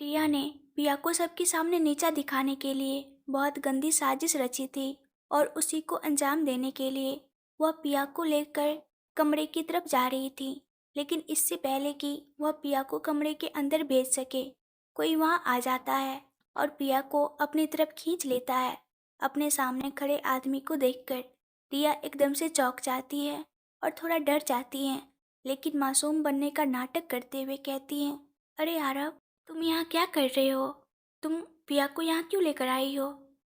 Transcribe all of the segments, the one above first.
रिया ने पिया को सबके सामने नीचा दिखाने के लिए बहुत गंदी साजिश रची थी और उसी को अंजाम देने के लिए वह पिया को लेकर कमरे की तरफ जा रही थी। लेकिन इससे पहले कि वह पिया को कमरे के अंदर भेज सके, कोई वहां आ जाता है और पिया को अपनी तरफ खींच लेता है। अपने सामने खड़े आदमी को देखकर रिया एकदम से चौंक जाती है और थोड़ा डर जाती है, लेकिन मासूम बनने का नाटक करते हुए कहती हैं, अरे आरव, तुम यहाँ क्या कर रहे हो? तुम पिया को यहाँ क्यों लेकर आई हो?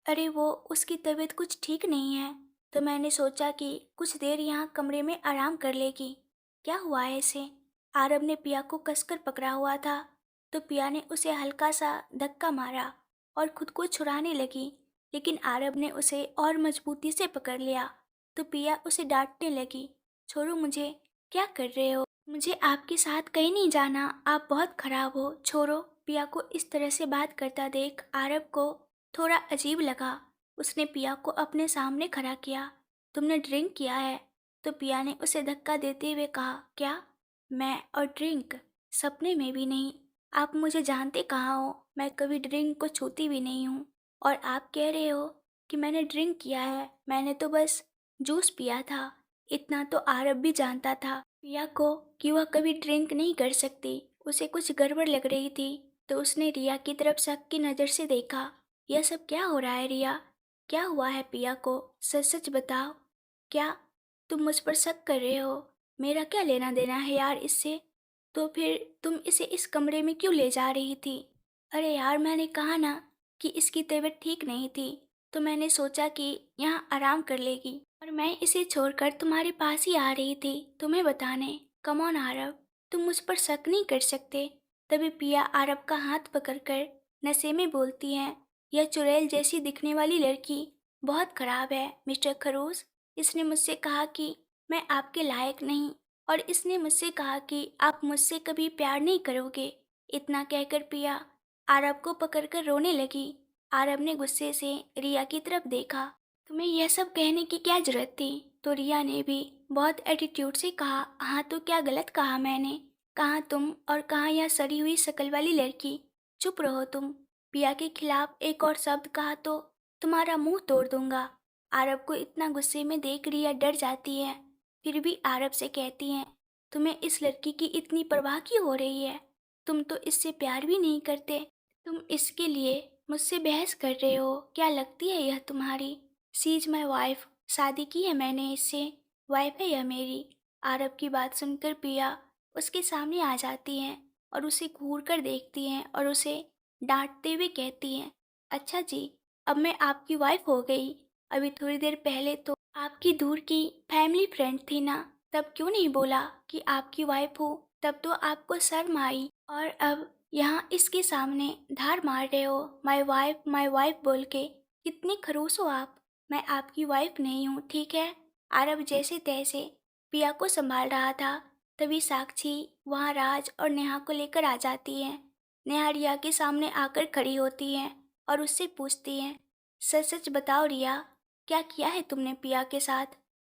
अरे वो उसकी तबीयत कुछ ठीक नहीं है, तो मैंने सोचा कि कुछ देर यहाँ कमरे में आराम कर लेगी। क्या हुआ है इसे? आरव ने पिया को कसकर पकड़ा हुआ था, तो पिया ने उसे हल्का सा धक्का मारा और खुद को छुड़ाने लगी, लेकिन आरव ने उसे और मजबूती से पकड़ लिया। तो पिया उसे डांटने लगी, छोड़ो मुझे, क्या कर रहे हो? मुझे आपके साथ कहीं नहीं जाना, आप बहुत खराब हो, छोड़ो। पिया को इस तरह से बात करता देख आरव को थोड़ा अजीब लगा। उसने पिया को अपने सामने खड़ा किया। तुमने ड्रिंक किया है? तो पिया ने उसे धक्का देते हुए कहा, क्या? मैं और ड्रिंक? सपने में भी नहीं। आप मुझे जानते कहाँ हो? मैं कभी ड्रिंक को छूती भी नहीं हूँ। और आप कह रहे हो कि मैंने ड्रिंक किया है? मैंने तो बस जूस पिया था। इतना तो आरव भी जानता था पिया को कि वह कभी ड्रिंक नहीं कर सकती। उसे कुछ गड़बड़ लग रही थी, तो उसने रिया की तरफ शक की नज़र से देखा। यह सब क्या हो रहा है रिया? क्या हुआ है पिया को? सच सच बताओ। क्या तुम मुझ पर शक कर रहे हो? मेरा क्या लेना देना है यार इससे? तो फिर तुम इसे इस कमरे में क्यों ले जा रही थी? अरे यार, मैंने कहा ना कि इसकी तबीयत ठीक नहीं थी, तो मैंने सोचा कि यहाँ आराम कर लेगी और मैं इसे छोड़कर तुम्हारे पास ही आ रही थी तुम्हें बताने। कम ऑन आरव, तुम मुझ पर शक नहीं कर सकते। तभी पिया आरव का हाथ पकड़कर नशे में बोलती है, यह चुड़ैल जैसी दिखने वाली लड़की बहुत खराब है मिस्टर खरोस। इसने मुझसे कहा कि मैं आपके लायक नहीं, और इसने मुझसे कहा कि आप मुझसे कभी प्यार नहीं करोगे। इतना कहकर पिया आरव को पकड़कर रोने लगी। आरव ने गुस्से से रिया की तरफ देखा। तुम्हें यह सब कहने की क्या जरूरत थी? तो रिया ने भी बहुत एटीट्यूड से कहा, हाँ तो क्या गलत कहा मैंने? कहाँ तुम और कहाँ यह सड़ी हुई शक्ल वाली लड़की? चुप रहो तुम। पिया के खिलाफ एक और शब्द कहा तो तुम्हारा मुंह तोड़ दूंगा। आरव को इतना गुस्से में देख रिया डर जाती है, फिर भी आरव से कहती हैं, तुम्हें इस लड़की की इतनी परवाह क्यों हो रही है? तुम तो इससे प्यार भी नहीं करते, तुम इसके लिए मुझसे बहस कर रहे हो? क्या लगती है यह तुम्हारी? शी इज माई वाइफ, शादी की है मैंने इससे, वाइफ है यह मेरी। आरव की बात सुनकर पिया उसके सामने आ जाती हैं और उसे घूर कर देखती हैं और उसे डांटते हुए कहती हैं, अच्छा जी, अब मैं आपकी वाइफ हो गई। अभी थोड़ी देर पहले तो आपकी दूर की फैमिली फ्रेंड थी ना, तब क्यों नहीं बोला कि आपकी वाइफ हो? तब तो आपको शर्म आई, और अब यहाँ इसके सामने धार मार रहे हो, माय वाइफ बोल के। कितने खड़ूस हो आप। मैं आपकी वाइफ नहीं हूँ, ठीक है? आरव जैसे तैसे पिया को संभाल रहा था, तभी साक्षी वहाँ राज और नेहा को लेकर आ जाती है। नेहा रिया के सामने आकर खड़ी होती है और उससे पूछती है, सच सच बताओ रिया, क्या किया है तुमने पिया के साथ?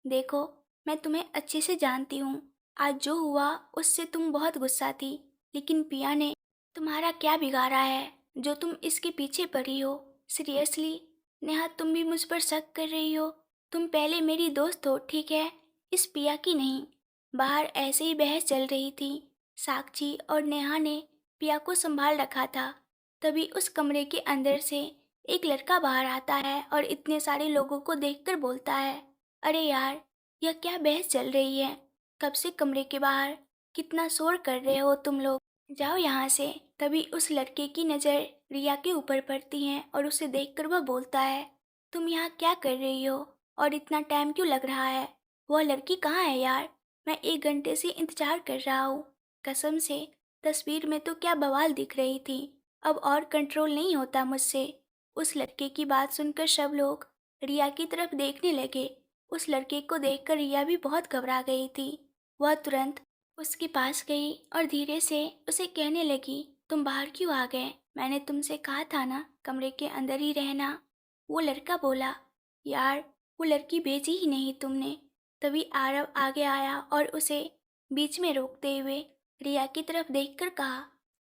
देखो, मैं तुम्हें अच्छे से जानती हूँ। आज जो हुआ उससे तुम बहुत गुस्सा थी, लेकिन पिया ने तुम्हारा क्या बिगाड़ा है जो तुम इसके पीछे पड़ी हो? सीरियसली नेहा, तुम भी मुझ पर शक कर रही हो? तुम पहले मेरी दोस्त हो, ठीक है, इस पिया की नहीं। बाहर ऐसे ही बहस चल रही थी। साक्षी और नेहा ने पिया को संभाल रखा था। तभी उस कमरे के अंदर से एक लड़का बाहर आता है और इतने सारे लोगों को देखकर बोलता है, अरे यार, यह क्या बहस चल रही है? कब से कमरे के बाहर कितना शोर कर रहे हो तुम लोग? जाओ यहाँ से। तभी उस लड़के की नज़र रिया के ऊपर पड़ती है और उसे देखकर वह बोलता है, तुम यहाँ क्या कर रही हो और इतना टाइम क्यों लग रहा है? वह लड़की कहाँ है यार? मैं 1 घंटे से इंतजार कर रहा हूँ। कसम से तस्वीर में तो क्या बवाल दिख रही थी, अब और कंट्रोल नहीं होता मुझसे। उस लड़के की बात सुनकर सब लोग रिया की तरफ देखने लगे। उस लड़के को देखकर रिया भी बहुत घबरा गई थी। वह तुरंत उसके पास गई और धीरे से उसे कहने लगी, तुम बाहर क्यों आ गए? मैंने तुमसे कहा था ना कमरे के अंदर ही रहना। वो लड़का बोला, यार, वो लड़की भेजी ही नहीं तुमने। तभी आरव आगे आया और उसे बीच में रोकते हुए रिया की तरफ देखकर कहा,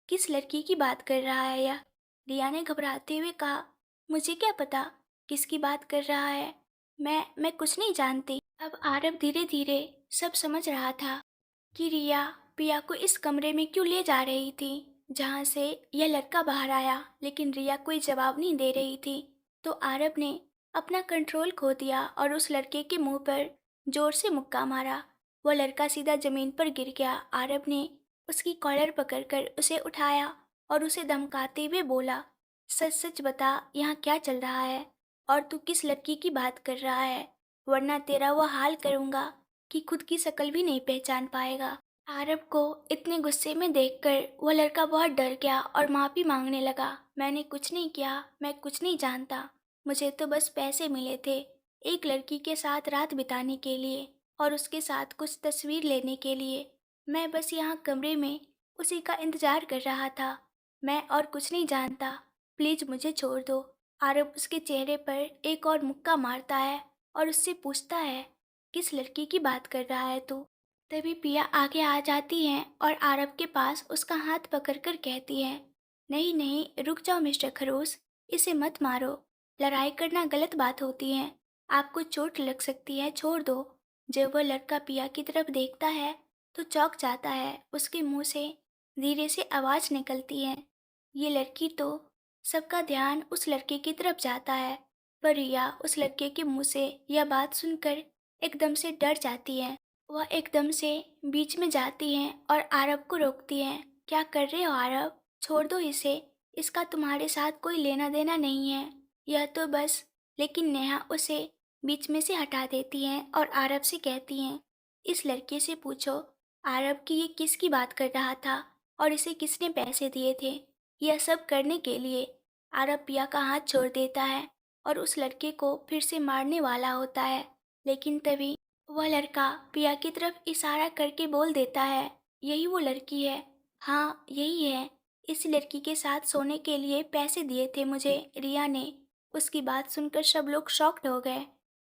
किस लड़की की बात कर रहा है यह? रिया ने घबराते हुए कहा। मुझे क्या पता किसकी बात कर रहा है। मैं कुछ नहीं जानती। अब आरव धीरे धीरे सब समझ रहा था कि रिया पिया को इस कमरे में क्यों ले जा रही थी जहाँ से यह लड़का बाहर आया, लेकिन रिया कोई जवाब नहीं दे रही थी। तो आरव ने अपना कंट्रोल खो दिया और उस लड़के के मुंह पर जोर से मुक्का मारा। वह लड़का सीधा जमीन पर गिर गया। आरव ने उसकी कॉलर पकड़कर उसे उठाया और उसे धमकाते हुए बोला, सच सच बता यहाँ क्या चल रहा है और तू किस लड़की की बात कर रहा है, वरना तेरा वो हाल करूँगा कि खुद की शक्ल भी नहीं पहचान पाएगा। आरव को इतने गुस्से में देखकर वह लड़का बहुत डर गया और माफ़ी मांगने लगा। मैंने कुछ नहीं किया, मैं कुछ नहीं जानता। मुझे तो बस पैसे मिले थे एक लड़की के साथ रात बिताने के लिए और उसके साथ कुछ तस्वीर लेने के लिए। मैं बस यहाँ कमरे में उसी का इंतजार कर रहा था। मैं और कुछ नहीं जानता। प्लीज़ मुझे छोड़ दो। आरव उसके चेहरे पर एक और मुक्का मारता है और उससे पूछता है, किस लड़की की बात कर रहा है तू? तभी पिया आगे आ जाती है और आरव के पास उसका हाथ पकड़कर कहती है, नहीं नहीं रुक जाओ मिस्टर खरोस, इसे मत मारो। लड़ाई करना गलत बात होती है, आपको चोट लग सकती है, छोड़ दो। जब वह लड़का पिया की तरफ देखता है तो चौंक जाता है। उसके मुंह से धीरे से आवाज़ निकलती है। ये लड़की तो सबका ध्यान उस लड़के की तरफ जाता है, पर रिया उस लड़के के मुंह से यह बात सुनकर एकदम से डर जाती है। वह एकदम से बीच में जाती हैं और आरव को रोकती हैं। क्या कर रहे हो आरव? छोड़ दो इसे, इसका तुम्हारे साथ कोई लेना देना नहीं है। यह तो बस। लेकिन नेहा उसे बीच में से हटा देती हैं और आरव से कहती हैं, इस लड़के से पूछो आरव की ये किसकी बात कर रहा था और इसे किसने पैसे दिए थे यह सब करने के लिए। आरव पिया का हाथ छोड़ देता है और उस लड़के को फिर से मारने वाला होता है, लेकिन तभी वह लड़का पिया की तरफ इशारा करके बोल देता है, यही वो लड़की है। हाँ यही है। इस लड़की के साथ सोने के लिए पैसे दिए थे मुझे रिया ने। उसकी बात सुनकर सब लोग शॉक्ड हो गए।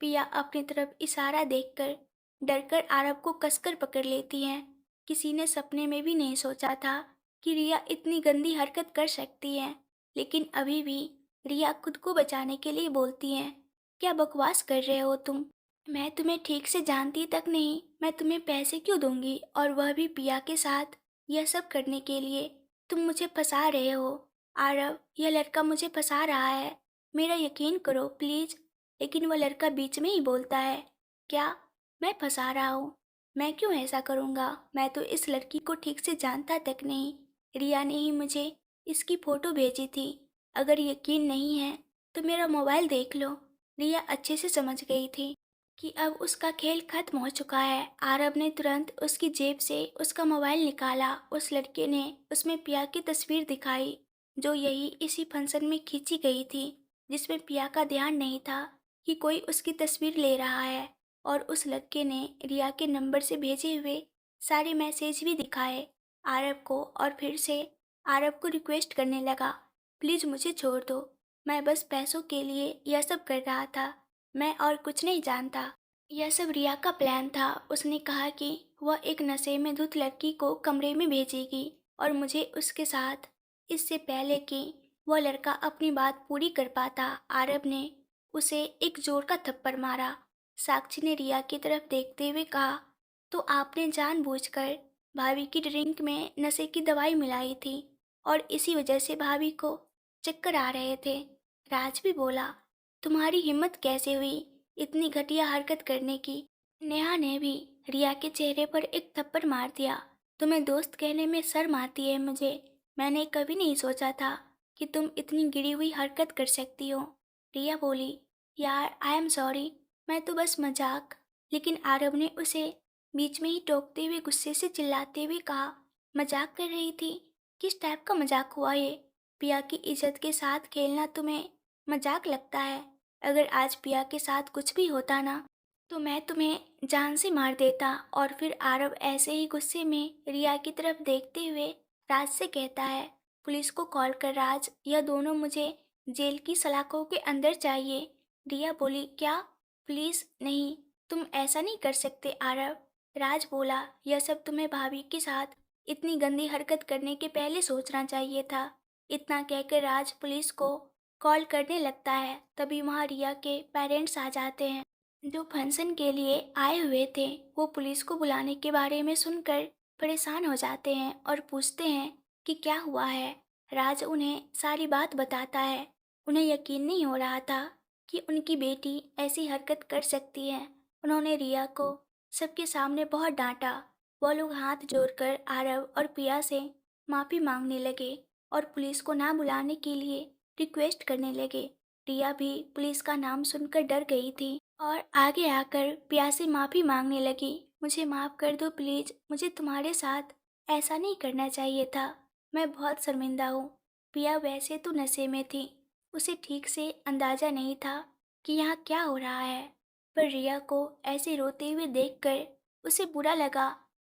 पिया अपनी तरफ इशारा देखकर डरकर आरव को कसकर पकड़ लेती है। किसी ने सपने में भी नहीं सोचा था कि रिया इतनी गंदी हरकत कर सकती है, लेकिन अभी भी रिया खुद को बचाने के लिए बोलती है, क्या बकवास कर रहे हो तुम? मैं तुम्हें ठीक से जानती तक नहीं, मैं तुम्हें पैसे क्यों दूंगी, और वह भी पिया के साथ यह सब करने के लिए? तुम मुझे फंसा रहे हो आरव, यह लड़का मुझे फंसा रहा है, मेरा यकीन करो प्लीज। लेकिन वह लड़का बीच में ही बोलता है, क्या मैं फंसा रहा हूँ? मैं क्यों ऐसा करूँगा? मैं तो इस लड़की को ठीक से जानता तक नहीं। रिया ने ही मुझे इसकी फोटो भेजी थी। अगर यकीन नहीं है तो मेरा मोबाइल देख लो। रिया अच्छे से समझ गई थी कि अब उसका खेल खत्म हो चुका है। आरव ने तुरंत उसकी जेब से उसका मोबाइल निकाला। उस लड़के ने उसमें पिया की तस्वीर दिखाई, जो यही इसी फंक्शन में खींची गई थी, जिसमें पिया का ध्यान नहीं था कि कोई उसकी तस्वीर ले रहा है। और उस लड़के ने रिया के नंबर से भेजे हुए सारे मैसेज भी दिखाए आरव को, और फिर से आरव को रिक्वेस्ट करने लगा, प्लीज़ मुझे छोड़ दो, मैं बस पैसों के लिए यह सब कर रहा था, मैं और कुछ नहीं जानता। यह सब रिया का प्लान था। उसने कहा कि वह एक नशे में धुत लड़की को कमरे में भेजेगी और मुझे उसके साथ, इससे पहले कि वह लड़का अपनी बात पूरी कर पाता, आरव ने उसे एक जोर का थप्पड़ मारा। साक्षी ने रिया की तरफ देखते हुए कहा, तो आपने जानबूझकर भाभी की ड्रिंक में नशे की दवाई मिलाई थी और इसी वजह से भाभी को चक्कर आ रहे थे। राज भी बोला, तुम्हारी हिम्मत कैसे हुई इतनी घटिया हरकत करने की? नेहा ने भी रिया के चेहरे पर एक थप्पड़ मार दिया। तुम्हें दोस्त कहने में शर्म आती है मुझे। मैंने कभी नहीं सोचा था कि तुम इतनी गिरी हुई हरकत कर सकती हो। रिया बोली, यार आई एम सॉरी, मैं तो बस मजाक। लेकिन आरव ने उसे बीच में ही टोकते हुए गुस्से से चिल्लाते हुए कहा, मजाक कर रही थी? किस टाइप का मजाक हुआ ये? पिया की इज्जत के साथ खेलना तुम्हें मजाक लगता है? अगर आज पिया के साथ कुछ भी होता ना, तो मैं तुम्हें जान से मार देता। और फिर आरव ऐसे ही गुस्से में रिया की तरफ देखते हुए राज से कहता है, पुलिस को कॉल कर राज, यह दोनों मुझे जेल की सलाखों के अंदर चाहिए। रिया बोली, क्या? प्लीज नहीं, तुम ऐसा नहीं कर सकते आरव। राज बोला, यह सब तुम्हें भाभी के साथ इतनी गंदी हरकत करने के पहले सोचना चाहिए था। इतना कहकर राज पुलिस को कॉल करने लगता है। तभी वहाँ रिया के पेरेंट्स आ जाते हैं, जो फंक्शन के लिए आए हुए थे। वो पुलिस को बुलाने के बारे में सुनकर परेशान हो जाते हैं और पूछते हैं कि क्या हुआ है। राज उन्हें सारी बात बताता है। उन्हें यकीन नहीं हो रहा था कि उनकी बेटी ऐसी हरकत कर सकती है। उन्होंने रिया को सबके सामने बहुत डांटा। वो लोग हाथ जोड़कर आरव और पिया से माफ़ी मांगने लगे और पुलिस को ना बुलाने के लिए रिक्वेस्ट करने लगे। रिया भी पुलिस का नाम सुनकर डर गई थी और आगे आकर पिया से माफ़ी मांगने लगी। मुझे माफ़ कर दो प्लीज़, मुझे तुम्हारे साथ ऐसा नहीं करना चाहिए था। मैं बहुत शर्मिंदा हूँ। पिया वैसे तो नशे में थी, उसे ठीक से अंदाज़ा नहीं था कि यहाँ क्या हो रहा है, पर रिया को ऐसे रोते हुए देखकर उसे बुरा लगा।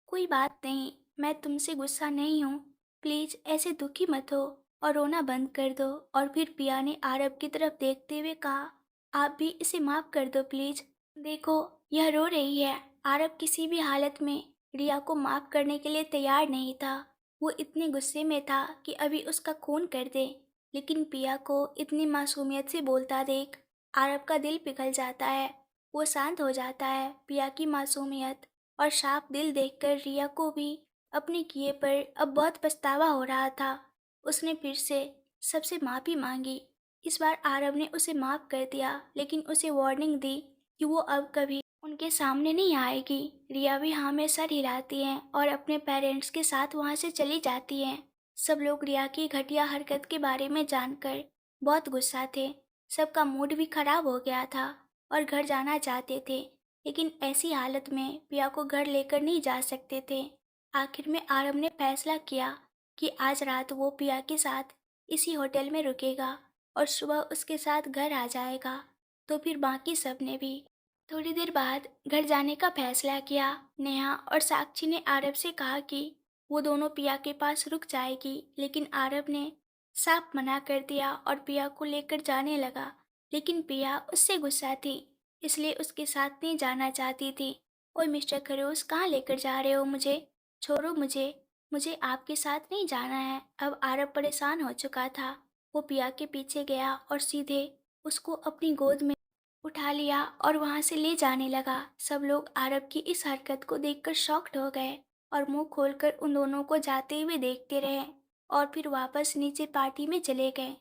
कोई बात नहीं, मैं तुमसे गुस्सा नहीं हूँ, प्लीज़ ऐसे दुखी मत हो और रोना बंद कर दो। और फिर पिया ने आरब की तरफ देखते हुए कहा, आप भी इसे माफ़ कर दो प्लीज़। देखो, यह रो रही है। आरब किसी भी हालत में रिया को माफ़ करने के लिए तैयार नहीं था। वो इतने गुस्से में था कि अभी उसका खून कर दे। लेकिन पिया को इतनी मासूमियत से बोलता देख आरब का दिल पिघल जाता है। वो शांत हो जाता है। पिया की मासूमियत और साफ दिल देखकर रिया को भी अपने किए पर अब बहुत पछतावा हो रहा था। उसने फिर से सबसे माफ़ी मांगी। इस बार आरव ने उसे माफ़ कर दिया, लेकिन उसे वार्निंग दी कि वो अब कभी उनके सामने नहीं आएगी। रिया भी हाँ में सर हिलाती है और अपने पेरेंट्स के साथ वहाँ से चली जाती है। सब लोग रिया की घटिया हरकत के बारे में जानकर बहुत गुस्सा थे। सबका मूड भी खराब हो गया था और घर जाना चाहते थे, लेकिन ऐसी हालत में पिया को घर लेकर नहीं जा सकते थे। आखिर में आरव ने फैसला किया कि आज रात वो पिया के साथ इसी होटल में रुकेगा और सुबह उसके साथ घर आ जाएगा। तो फिर बाकी सब ने भी थोड़ी देर बाद घर जाने का फैसला किया। नेहा और साक्षी ने आरव से कहा कि वो दोनों पिया के पास रुक जाएगी, लेकिन आरव ने साफ मना कर दिया और पिया को लेकर जाने लगा। लेकिन पिया उससे गुस्सा थी, इसलिए उसके साथ नहीं जाना चाहती थी। ओए मिस्टर खरोस, कहाँ लेकर जा रहे हो मुझे? छोड़ो मुझे, मुझे आपके साथ नहीं जाना है। अब आरव परेशान हो चुका था। वो पिया के पीछे गया और सीधे उसको अपनी गोद में उठा लिया और वहां से ले जाने लगा। सब लोग आरव की इस हरकत को देखकर शॉक्ड हो गए और मुंह खोलकर उन दोनों को जाते हुए देखते रहे और फिर वापस नीचे पार्टी में चले गए।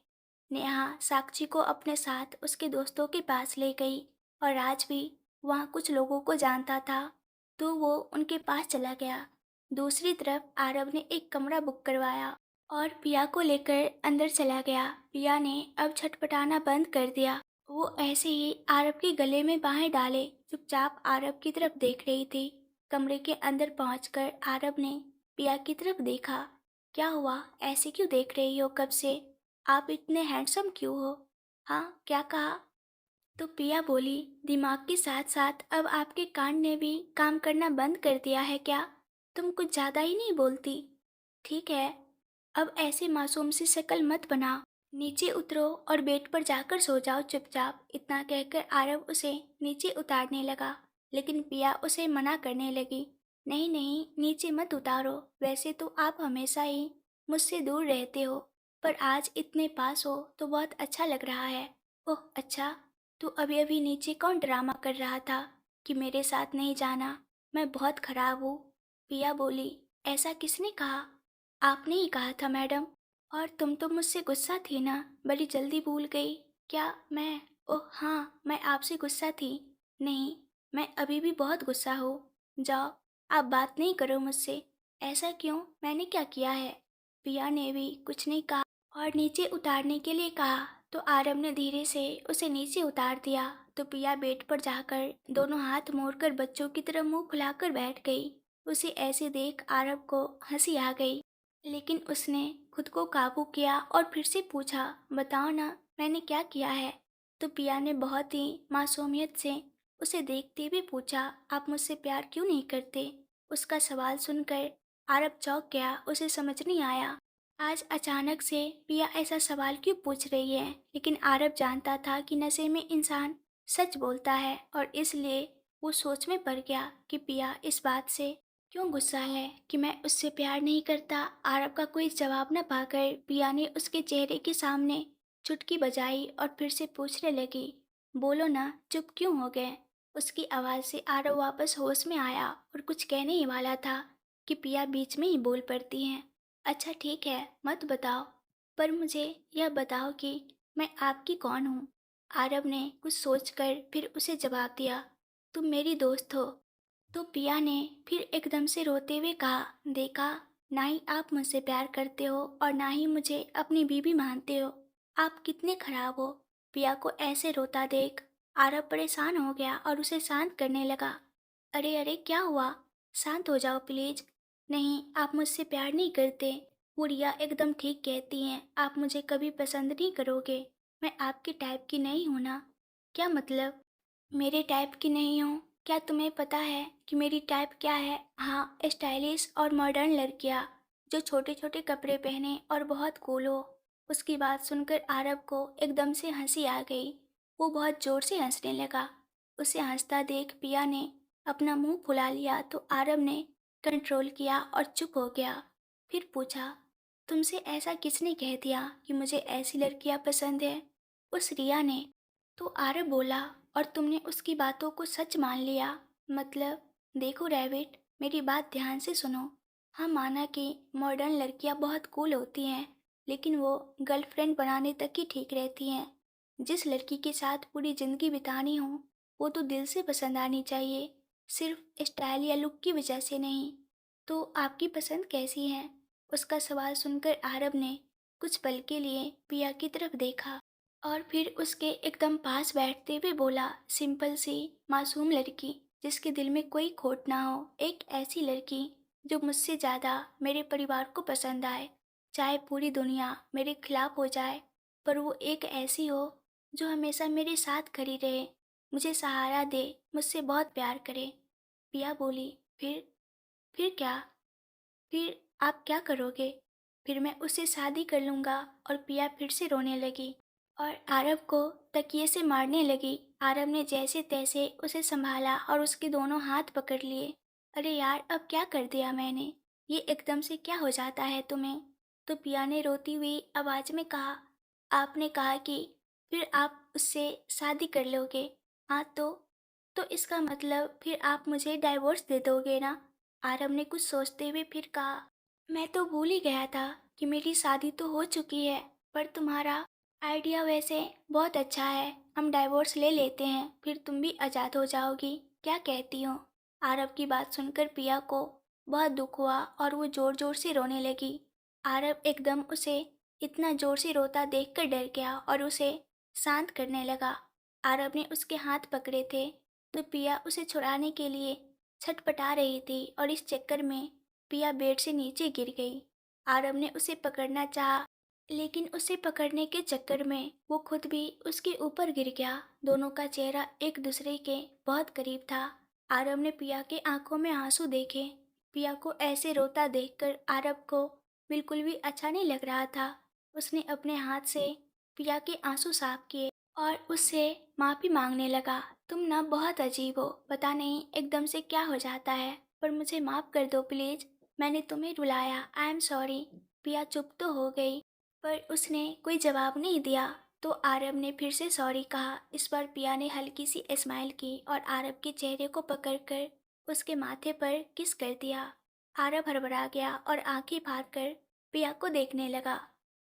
नेहा साक्षी को अपने साथ उसके दोस्तों के पास ले गई और राज भी वहाँ कुछ लोगों को जानता था, तो वो उनके पास चला गया। दूसरी तरफ आरव ने एक कमरा बुक करवाया और पिया को लेकर अंदर चला गया। पिया ने अब छटपटाना बंद कर दिया। वो ऐसे ही आरव के गले में बाहें डाले चुपचाप आरव की तरफ देख रही थी। कमरे के अंदर पहुंचकर आरव ने पिया की तरफ देखा। क्या हुआ, ऐसे क्यों देख रही हो कब से? आप इतने हैंडसम क्यों हो? हाँ, क्या कहा? तो पिया बोली, दिमाग के साथ साथ अब आपके कान ने भी काम करना बंद कर दिया है क्या? तुम कुछ ज़्यादा ही नहीं बोलती। ठीक है, अब ऐसे मासूम सी शक्ल मत बनाओ। नीचे उतरो और बेड पर जाकर सो जाओ चुपचाप। इतना कहकर आरव उसे नीचे उतारने लगा, लेकिन पिया उसे मना करने लगी। नहीं नहीं, नीचे मत उतारो। वैसे तो आप हमेशा ही मुझसे दूर रहते हो, पर आज इतने पास हो तो बहुत अच्छा लग रहा है। ओह अच्छा, तो अभी अभी नीचे कौन ड्रामा कर रहा था कि मेरे साथ नहीं जाना? मैं बहुत खराब हूँ। पिया बोली, ऐसा किसने कहा? आपने ही कहा था मैडम। और तुम तो मुझसे गुस्सा थी ना, बड़ी जल्दी भूल गई। क्या मैं? ओह हाँ, मैं आपसे गुस्सा थी। नहीं, मैं अभी भी बहुत गुस्सा हूँ। जाओ, आप बात नहीं करो मुझसे। ऐसा क्यों? मैंने क्या किया है? पिया ने भी कुछ नहीं कहा और नीचे उतारने के लिए कहा, तो आरव ने धीरे से उसे नीचे उतार दिया। तो पिया बेड पर जाकर दोनों हाथ मोड़कर बच्चों की तरह मुंह फुलाकर बैठ गई। उसे ऐसे देख आरव को हंसी आ गई, लेकिन उसने खुद को काबू किया और फिर से पूछा, बताओ ना, मैंने क्या किया है? तो पिया ने बहुत ही मासूमियत से उसे देखते हुए पूछा, आप मुझसे प्यार क्यों नहीं करते? उसका सवाल सुनकर आरव चौंक गया। उसे समझ नहीं आया आज अचानक से पिया ऐसा सवाल क्यों पूछ रही है, लेकिन आरव जानता था कि नशे में इंसान सच बोलता है और इसलिए वो सोच में पड़ गया कि पिया इस बात से क्यों गुस्सा है कि मैं उससे प्यार नहीं करता? आरव का कोई जवाब न पाकर पिया ने उसके चेहरे के सामने चुटकी बजाई और फिर से पूछने लगी, बोलो ना, चुप क्यों हो गए? उसकी आवाज़ से आरव वापस होश में आया और कुछ कहने ही वाला था कि पिया बीच में ही बोल पड़ती है। अच्छा ठीक है, मत बताओ, पर मुझे यह बताओ कि मैं आपकी कौन हूँ? आरव ने कुछ सोचकर फिर उसे जवाब दिया, तुम मेरी दोस्त हो। तो पिया ने फिर एकदम से रोते हुए कहा, देखा, ना ही आप मुझसे प्यार करते हो और ना ही मुझे अपनी बीवी मानते हो। आप कितने खराब हो। पिया को ऐसे रोता देख आरव परेशान हो गया और उसे शांत करने लगा। अरे अरे, क्या हुआ? शांत हो जाओ प्लीज। नहीं, आप मुझसे प्यार नहीं करते। वो रिया एकदम ठीक कहती हैं, आप मुझे कभी पसंद नहीं करोगे। मैं आपके टाइप की नहीं हूं ना। क्या मतलब? मेरे टाइप की नहीं हो? क्या तुम्हें पता है कि मेरी टाइप क्या है? हाँ, स्टाइलिश और मॉडर्न लड़कियाँ जो छोटे छोटे कपड़े पहने और बहुत कूल हो। उसकी बात सुनकर आरव को एकदम से हंसी आ गई। वो बहुत जोर से हंसने लगा। उसे हंसता देख पिया ने अपना मुंह फुला लिया तो आरव ने कंट्रोल किया और चुप हो गया। फिर पूछा, तुमसे ऐसा किसने कह दिया कि मुझे ऐसी लड़कियां पसंद है? उस रिया ने। तो आरव बोला, और तुमने उसकी बातों को सच मान लिया? मतलब? देखो रैबिट, मेरी बात ध्यान से सुनो। हाँ, माना कि मॉडर्न लड़कियां बहुत कूल होती हैं, लेकिन वो गर्लफ्रेंड बनाने तक ही ठीक रहती हैं। जिस लड़की के साथ पूरी जिंदगी बितानी हो, वो तो दिल से पसंद आनी चाहिए, सिर्फ स्टाइल या लुक की वजह से नहीं। तो आपकी पसंद कैसी है? उसका सवाल सुनकर आरव ने कुछ पल के लिए पिया की तरफ देखा और फिर उसके एकदम पास बैठते हुए बोला, सिंपल सी मासूम लड़की जिसके दिल में कोई खोट ना हो, एक ऐसी लड़की जो मुझसे ज़्यादा मेरे परिवार को पसंद आए, चाहे पूरी दुनिया मेरे खिलाफ हो जाए, पर वो एक ऐसी हो जो हमेशा मेरे साथ खड़ी रहे, मुझे सहारा दे, मुझसे बहुत प्यार करे। पिया बोली, फिर क्या? फिर आप क्या करोगे? फिर मैं उससे शादी कर लूँगा। और पिया फिर से रोने लगी और आरव को तकिए से मारने लगी। आरव ने जैसे तैसे उसे संभाला और उसके दोनों हाथ पकड़ लिए। अरे यार, अब क्या कर दिया मैंने? ये एकदम से क्या हो जाता है तुम्हें? तो पिया ने रोती हुई आवाज़ में कहा, आपने कहा कि फिर आप उससे शादी कर लोगे। हाँ तो इसका मतलब फिर आप मुझे डाइवोर्स दे दोगे ना? आरव ने कुछ सोचते हुए फिर कहा, मैं तो भूल ही गया था कि मेरी शादी तो हो चुकी है, पर तुम्हारा आइडिया वैसे बहुत अच्छा है। हम डाइवोर्स ले लेते हैं, फिर तुम भी आज़ाद हो जाओगी। क्या कहती हो? आरव की बात सुनकर पिया को बहुत दुख हुआ और वो ज़ोर ज़ोर से रोने लगी। आरव एकदम उसे इतना ज़ोर से रोता देखकर डर गया और उसे शांत करने लगा। आरव ने उसके हाथ पकड़े थे तो पिया उसे छुड़ाने के लिए छटपटा रही थी और इस चक्कर में पिया बेड से नीचे गिर गई। आरव ने उसे पकड़ना चाहा, लेकिन उसे पकड़ने के चक्कर में वो खुद भी उसके ऊपर गिर गया। दोनों का चेहरा एक दूसरे के बहुत करीब था। आरव ने पिया के आंखों में आंसू देखे। पिया को ऐसे रोता देखकर आरव को बिल्कुल भी अच्छा नहीं लग रहा था। उसने अपने हाथ से पिया के आंसू साफ किए और उससे माफ़ी मांगने लगा। तुम ना बहुत अजीब हो, पता नहीं एकदम से क्या हो जाता है, पर मुझे माफ़ कर दो प्लीज़। मैंने तुम्हें रुलाया, आई एम सॉरी। पिया चुप तो हो गई, पर उसने कोई जवाब नहीं दिया। तो आरव ने फिर से सॉरी कहा। इस बार पिया ने हल्की सी स्माइल की और आरव के चेहरे को पकड़कर उसके माथे पर किस कर दिया। आरव हड़बड़ा गया और आंखें फाड़ कर पिया को देखने लगा,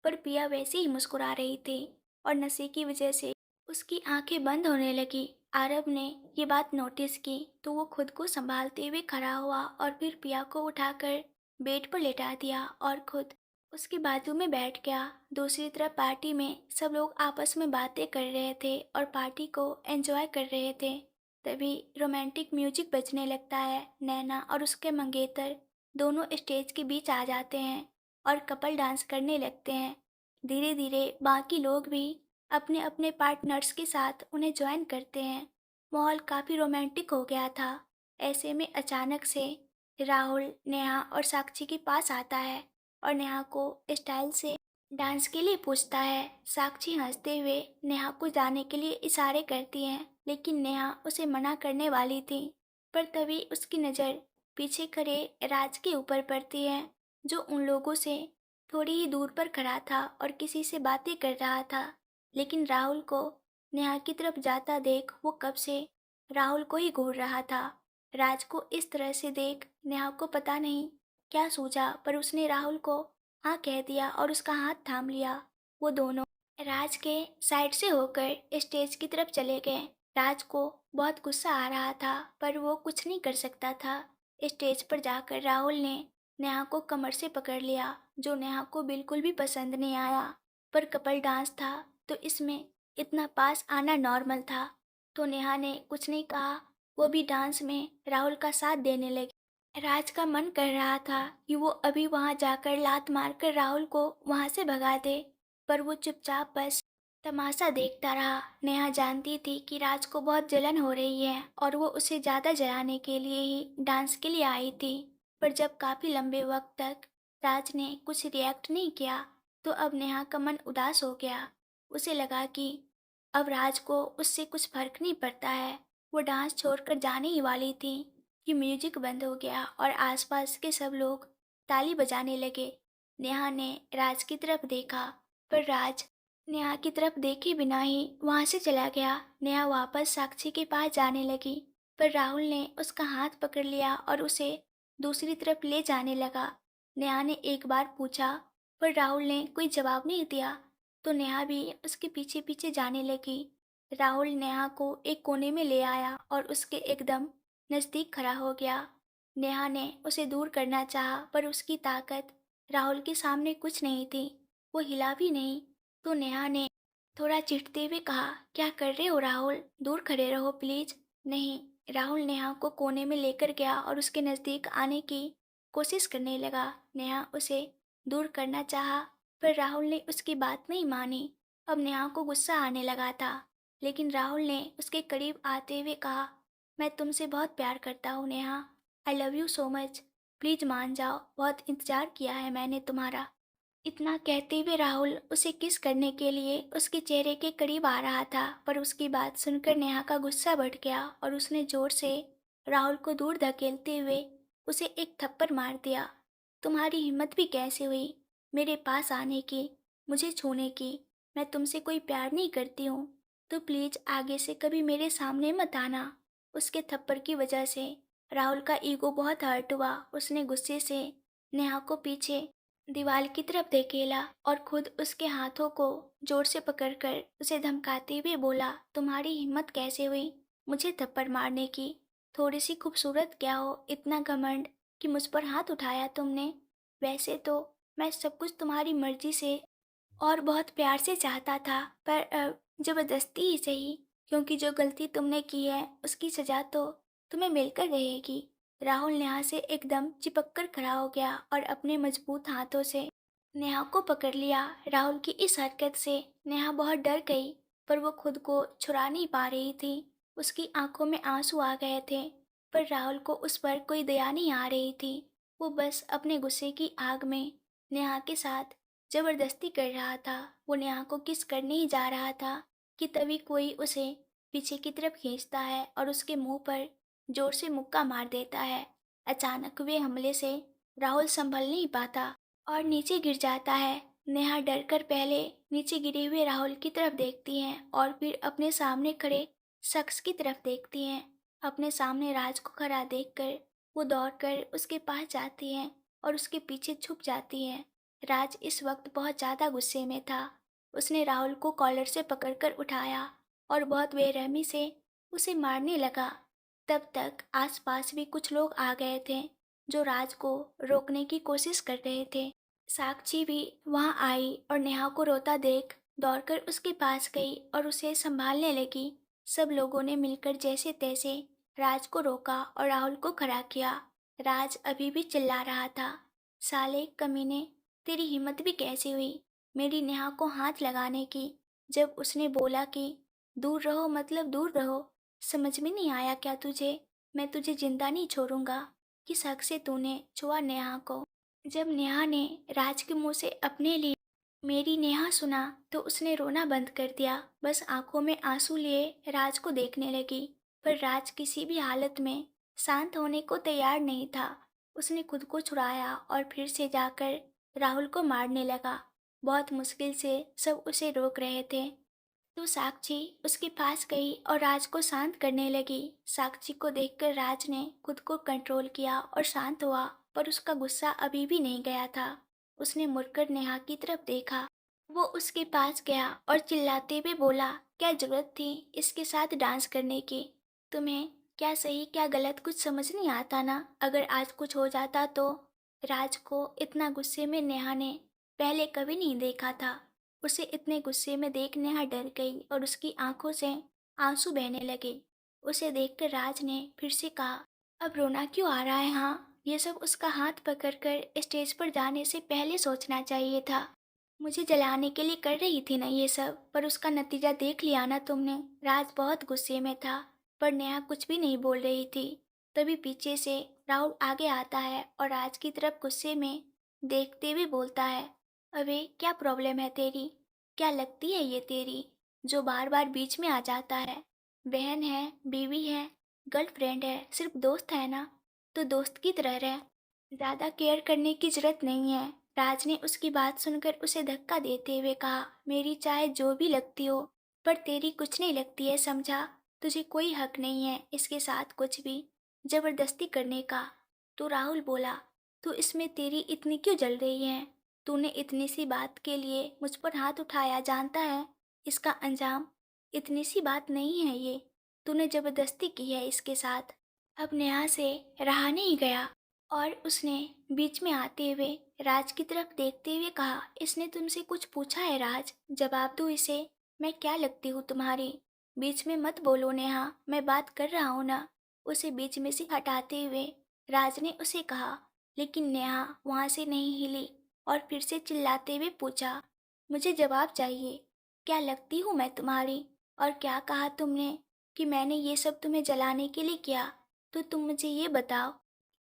पर पिया वैसे ही मुस्कुरा रही थी और नशे की वजह से उसकी आंखें बंद होने लगी। आरव ने ये बात नोटिस की तो वो खुद को संभालते हुए खड़ा हुआ और फिर पिया को उठाकर बेड पर लेटा दिया और खुद उसके बाजू में बैठ गया। दूसरी तरफ पार्टी में सब लोग आपस में बातें कर रहे थे और पार्टी को एंजॉय कर रहे थे। तभी रोमांटिक म्यूजिक बजने लगता है। नैना और उसके मंगेतर दोनों स्टेज के बीच आ जाते हैं और कपल डांस करने लगते हैं। धीरे धीरे बाकी लोग भी अपने अपने पार्टनर्स के साथ उन्हें ज्वाइन करते हैं। माहौल काफ़ी रोमांटिक हो गया था। ऐसे में अचानक से राहुल नेहा और साक्षी के पास आता है और नेहा को स्टाइल से डांस के लिए पूछता है। साक्षी हंसते हुए नेहा को जाने के लिए इशारे करती है, लेकिन नेहा उसे मना करने वाली थी, पर तभी उसकी नज़र पीछे खड़े राज के ऊपर पड़ती है, जो उन लोगों से थोड़ी ही दूर पर खड़ा था और किसी से बातें कर रहा था। लेकिन राहुल को नेहा की तरफ जाता देख वो कब से राहुल को ही घूर रहा था। राज को इस तरह से देख नेहा को पता नहीं क्या सूझा, पर उसने राहुल को हाँ कह दिया और उसका हाथ थाम लिया। वो दोनों राज के साइड से होकर स्टेज की तरफ चले गए। राज को बहुत गुस्सा आ रहा था, पर वो कुछ नहीं कर सकता था। स्टेज पर जाकर राहुल ने नेहा को कमर से पकड़ लिया, जो नेहा को बिल्कुल भी पसंद नहीं आया। पर कपल डांस था तो इसमें इतना पास आना नॉर्मल था, तो नेहा ने कुछ नहीं कहा। वो भी डांस में राहुल का साथ देने लगी। राज का मन कर रहा था कि वो अभी वहां जाकर लात मारकर राहुल को वहां से भगा दे, पर वो चुपचाप बस तमाशा देखता रहा। नेहा जानती थी कि राज को बहुत जलन हो रही है और वो उसे ज़्यादा जलाने के लिए ही डांस के लिए आई थी। पर जब काफ़ी लंबे वक्त तक राज ने कुछ रिएक्ट नहीं किया, तो अब नेहा का मन उदास हो गया। उसे लगा कि अब राज को उससे कुछ फर्क नहीं पड़ता है। वो डांस छोड़कर जाने ही वाली थी कि म्यूजिक बंद हो गया और आसपास के सब लोग ताली बजाने लगे। नेहा ने राज की तरफ देखा, पर राज नेहा की तरफ देखे बिना ही वहां से चला गया। नेहा वापस साक्षी के पास जाने लगी, पर राहुल ने उसका हाथ पकड़ लिया और उसे दूसरी तरफ ले जाने लगा। नेहा ने एक बार पूछा, पर राहुल ने कोई जवाब नहीं दिया, तो नेहा भी उसके पीछे पीछे जाने लगी। राहुल नेहा को एक कोने में ले आया और उसके एकदम नज़दीक खड़ा हो गया। नेहा ने उसे दूर करना चाहा, पर उसकी ताकत राहुल के सामने कुछ नहीं थी। वो हिला भी नहीं। तो नेहा ने थोड़ा चिढ़ते हुए कहा, क्या कर रहे हो राहुल, दूर खड़े रहो प्लीज। नहीं। राहुल नेहा को कोने में लेकर गया और उसके नज़दीक आने की कोशिश करने लगा। नेहा उसे दूर करना चाहा, पर राहुल ने उसकी बात नहीं मानी। अब नेहा को गुस्सा आने लगा था, लेकिन राहुल ने उसके करीब आते हुए कहा, मैं तुमसे बहुत प्यार करता हूँ Neha, I love you so much, please मान जाओ, बहुत इंतजार किया है मैंने तुम्हारा। इतना कहते हुए राहुल उसे किस करने के लिए उसके चेहरे के करीब आ रहा था, पर उसकी बात सुनकर नेहा का गुस्सा बढ़ गया और उसने जोर से राहुल को दूर धकेलते हुए उसे एक थप्पड़ मार दिया। तुम्हारी हिम्मत भी कैसे हुई मेरे पास आने की, मुझे छूने की? मैं तुमसे कोई प्यार नहीं करती हूँ, तो प्लीज आगे से कभी मेरे सामने मत आना। उसके थप्पड़ की वजह से राहुल का ईगो बहुत हर्ट हुआ। उसने गुस्से से नेहा को पीछे दीवार की तरफ धकेला और खुद उसके हाथों को जोर से पकड़कर उसे धमकाते हुए बोला, तुम्हारी हिम्मत कैसे हुई मुझे थप्पड़ मारने की? थोड़ी सी खूबसूरत क्या हो, इतना घमंड कि मुझ पर हाथ उठाया तुमने? वैसे तो मैं सब कुछ तुम्हारी मर्जी से और बहुत प्यार से चाहता था, पर ज़बरदस्ती ही सही, क्योंकि जो गलती तुमने की है उसकी सज़ा तो तुम्हें मिलकर रहेगी। राहुल नेहा से एकदम चिपक कर खड़ा हो गया और अपने मजबूत हाथों से नेहा को पकड़ लिया। राहुल की इस हरकत से नेहा बहुत डर गई, पर वो खुद को छुड़ा नहीं पा रही थी। उसकी आंखों में आंसू आ गए थे, पर राहुल को उस पर कोई दया नहीं आ रही थी। वो बस अपने गुस्से की आग में नेहा के साथ जबरदस्ती कर रहा था। वो नेहा को किस करने ही जा रहा था कि तभी कोई उसे पीछे की तरफ खींचता है और उसके मुंह पर जोर से मुक्का मार देता है। अचानक हुए हमले से राहुल संभल नहीं पाता और नीचे गिर जाता है। नेहा डर कर पहले नीचे गिरे हुए राहुल की तरफ देखती हैं और फिर अपने सामने खड़े शख्स की तरफ देखती हैं। अपने सामने राज को खड़ा देखकर वो दौड़कर उसके पास जाती हैं और उसके पीछे छुप जाती हैं। राज इस वक्त बहुत ज़्यादा गुस्से में था। उसने राहुल को कॉलर से पकड़कर उठाया और बहुत बेरहमी से उसे मारने लगा। तब तक आसपास भी कुछ लोग आ गए थे जो राज को रोकने की कोशिश कर रहे थे। साक्षी भी वहां आई और नेहा को रोता देख दौड़कर उसके पास गई और उसे संभालने लगी। सब लोगों ने मिलकर जैसे तैसे राज को रोका और राहुल को खड़ा किया। राज अभी भी चिल्ला रहा था, साले कमीने, तेरी हिम्मत भी कैसी हुई मेरी नेहा को हाथ लगाने की? जब उसने बोला कि दूर रहो मतलब दूर रहो, समझ में नहीं आया क्या तुझे? मैं तुझे जिंदा नहीं छोड़ूंगा। किस हक से तूने छुआ नेहा को? जब नेहा ने राज के मुंह से अपने लिए मेरी नेहा सुना, तो उसने रोना बंद कर दिया। बस आंखों में आंसू लिए राज को देखने लगी, पर राज किसी भी हालत में शांत होने को तैयार नहीं था। उसने खुद को छुड़ाया और फिर से जाकर राहुल को मारने लगा। बहुत मुश्किल से सब उसे रोक रहे थे। तो साक्षी उसके पास गई और राज को शांत करने लगी। साक्षी को देखकर राज ने खुद को कंट्रोल किया और शांत हुआ, पर उसका गुस्सा अभी भी नहीं गया था। उसने मुड़कर नेहा की तरफ देखा। वो उसके पास गया और चिल्लाते हुए बोला, क्या जरूरत थी इसके साथ डांस करने की? तुम्हें क्या सही क्या गलत कुछ समझ नहीं आता ना? अगर आज कुछ हो जाता तो? राज को इतना गुस्से में नेहा ने पहले कभी नहीं देखा था। उसे इतने गुस्से में देख नेहा डर गई और उसकी आंखों से आंसू बहने लगे। उसे देखकर राज ने फिर से कहा, अब रोना क्यों आ रहा है? हाँ, ये सब उसका हाथ पकड़कर स्टेज पर जाने से पहले सोचना चाहिए था। मुझे जलाने के लिए कर रही थी ना ये सब, पर उसका नतीजा देख लिया ना तुमने। राज बहुत गुस्से में था, पर नेहा कुछ भी नहीं बोल रही थी। तभी पीछे से राहुल आगे आता है और राज की तरफ गुस्से में देखते हुए बोलता है, अबे क्या प्रॉब्लम है तेरी? क्या लगती है ये तेरी, जो बार बार बीच में आ जाता है? बहन है, बीवी है, गर्लफ्रेंड है, सिर्फ दोस्त है ना, तो दोस्त की तरह रह। ज़्यादा केयर करने की जरूरत नहीं है। राज ने उसकी बात सुनकर उसे धक्का देते हुए कहा, मेरी चाहे जो भी लगती हो, पर तेरी कुछ नहीं लगती है, समझा? तुझे कोई हक नहीं है इसके साथ कुछ भी जबरदस्ती करने का। तो राहुल बोला, तू इसमें तेरी इतनी क्यों जल रही है? तूने इतनी सी बात के लिए मुझ पर हाथ उठाया, जानता है इसका अंजाम? इतनी सी बात नहीं है ये, तूने जबरदस्ती की है इसके साथ। अब नेहा से रहा नहीं गया और उसने बीच में आते हुए राज की तरफ देखते हुए कहा, इसने तुमसे कुछ पूछा है राज? जवाब दो इसे। मैं क्या लगती हूँ तुम्हारी? बीच में मत बोलो नेहा, मैं बात कर रहा हूँ ना। उसे बीच में से हटाते हुए राज ने उसे कहा, लेकिन नेहा वहाँ से नहीं हिली और फिर से चिल्लाते हुए पूछा, मुझे जवाब चाहिए। क्या लगती हूँ मैं तुम्हारी? और क्या कहा तुमने कि मैंने ये सब तुम्हें जलाने के लिए किया? तो तुम मुझे ये बताओ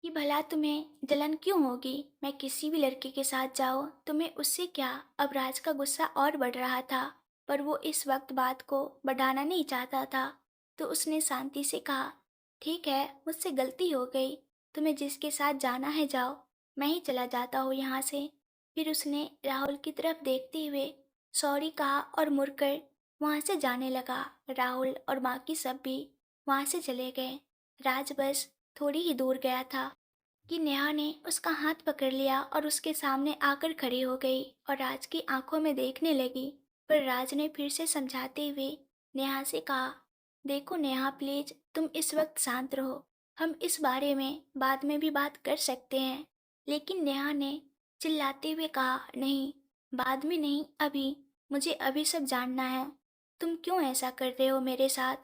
कि भला तुम्हें जलन क्यों होगी? मैं किसी भी लड़के के साथ जाऊँ, तुम्हें उससे क्या? अब राज का गुस्सा और बढ़ रहा था, पर वो इस वक्त बात को बढ़ाना नहीं चाहता था। तो उसने शांति से कहा, ठीक है, मुझसे गलती हो गई। तुम्हें जिसके साथ जाना है जाओ, मैं ही चला जाता हूँ यहाँ से। फिर उसने राहुल की तरफ देखते हुए सॉरी कहा और मुड़कर वहाँ से जाने लगा। राहुल और बाकी सब भी वहाँ से चले गए। राज बस थोड़ी ही दूर गया था कि नेहा ने उसका हाथ पकड़ लिया और उसके सामने आकर खड़ी हो गई और राज की आंखों में देखने लगी। पर राज ने फिर से समझाते हुए नेहा से कहा, देखो नेहा, प्लीज तुम इस वक्त शांत रहो। हम इस बारे में बाद में भी बात कर सकते हैं। लेकिन नेहा ने चिल्लाते हुए कहा, नहीं, बाद में नहीं, अभी। मुझे अभी सब जानना है। तुम क्यों ऐसा कर रहे हो मेरे साथ?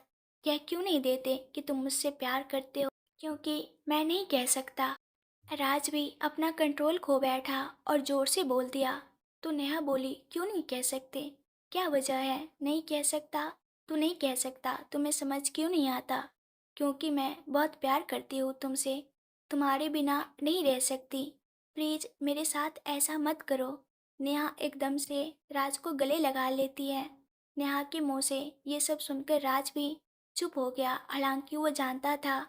कह क्यों नहीं देते कि तुम मुझसे प्यार करते हो? क्योंकि मैं नहीं कह सकता। राज भी अपना कंट्रोल खो बैठा और जोर से बोल दिया। तो नेहा बोली, क्यों नहीं कह सकते? क्या वजह है नहीं कह सकता? तू नहीं कह सकता, तुम्हें समझ क्यों नहीं आता? क्योंकि मैं बहुत प्यार करती हूँ तुमसे, तुम्हारे बिना नहीं रह सकती। प्लीज मेरे साथ ऐसा मत करो। नेहा एकदम से राज को गले लगा लेती है। नेहा के मुंह से ये सब सुनकर राज भी चुप हो गया। हालांकि वो जानता था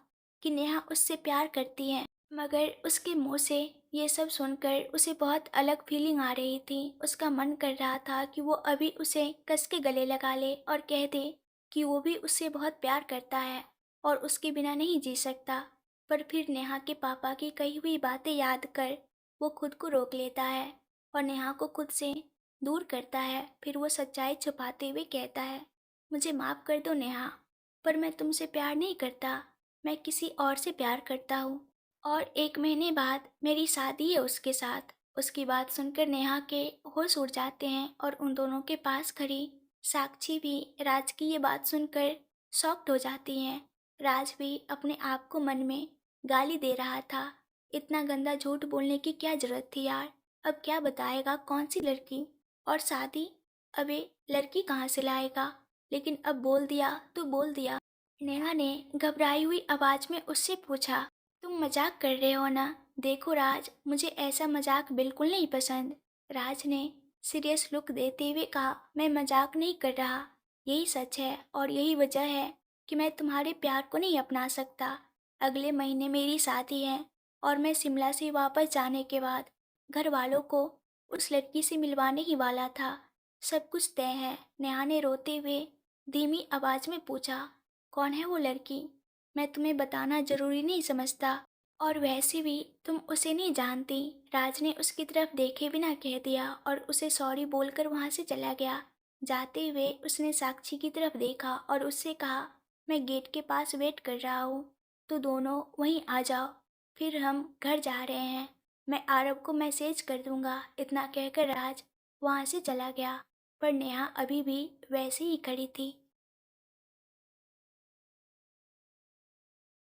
कि नेहा उससे प्यार करती है, मगर उसके मुंह से ये सब सुनकर उसे बहुत अलग फीलिंग आ रही थी। उसका मन कर रहा था कि वो अभी उसे कस के गले लगा ले और कह दे कि वो भी उससे बहुत प्यार करता है और उसके बिना नहीं जी सकता। पर फिर नेहा के पापा की कही हुई बातें याद कर वो खुद को रोक लेता है और नेहा को खुद से दूर करता है। फिर वो सच्चाई छुपाते हुए कहता है, मुझे माफ़ कर दो नेहा, पर मैं तुमसे प्यार नहीं करता, मैं किसी और से प्यार करता हूँ। और 1 महीने बाद मेरी शादी है उसके साथ। उसकी बात सुनकर नेहा के होश उड़ जाते हैं और उन दोनों के पास खड़ी साक्षी भी राज की ये बात सुनकर शॉक्ड हो जाती हैं। राज भी अपने आप को मन में गाली दे रहा था, इतना गंदा झूठ बोलने की क्या जरूरत थी यार? अब क्या बताएगा कौन सी लड़की? और शादी? अबे लड़की कहाँ से लाएगा? लेकिन अब बोल दिया तो बोल दिया। नेहा ने घबराई हुई आवाज में उससे पूछा, तुम मजाक कर रहे हो ना? देखो राज, मुझे ऐसा मजाक बिल्कुल नहीं पसंद। राज ने सीरियस लुक देते हुए कहा, मैं मजाक नहीं कर रहा, यही सच है और यही वजह है कि मैं तुम्हारे प्यार को नहीं अपना सकता। अगले महीने मेरी शादी है और मैं शिमला से वापस जाने के बाद घर वालों को उस लड़की से मिलवाने ही वाला था। सब कुछ तय है। नेहा ने रोते हुए धीमी आवाज में पूछा, कौन है वो लड़की? मैं तुम्हें बताना जरूरी नहीं समझता, और वैसे भी तुम उसे नहीं जानती। राज ने उसकी तरफ देखे बिना कह दिया और उसे सॉरी बोलकर वहां से चला गया। जाते हुए उसने साक्षी की तरफ देखा और उससे कहा, मैं गेट के पास वेट कर रहा हूँ, तो दोनों वहीं आ जाओ, फिर हम घर जा रहे हैं। मैं आरव को मैसेज कर दूंगा। इतना कहकर राज वहां से चला गया, पर नेहा अभी भी वैसे ही खड़ी थी।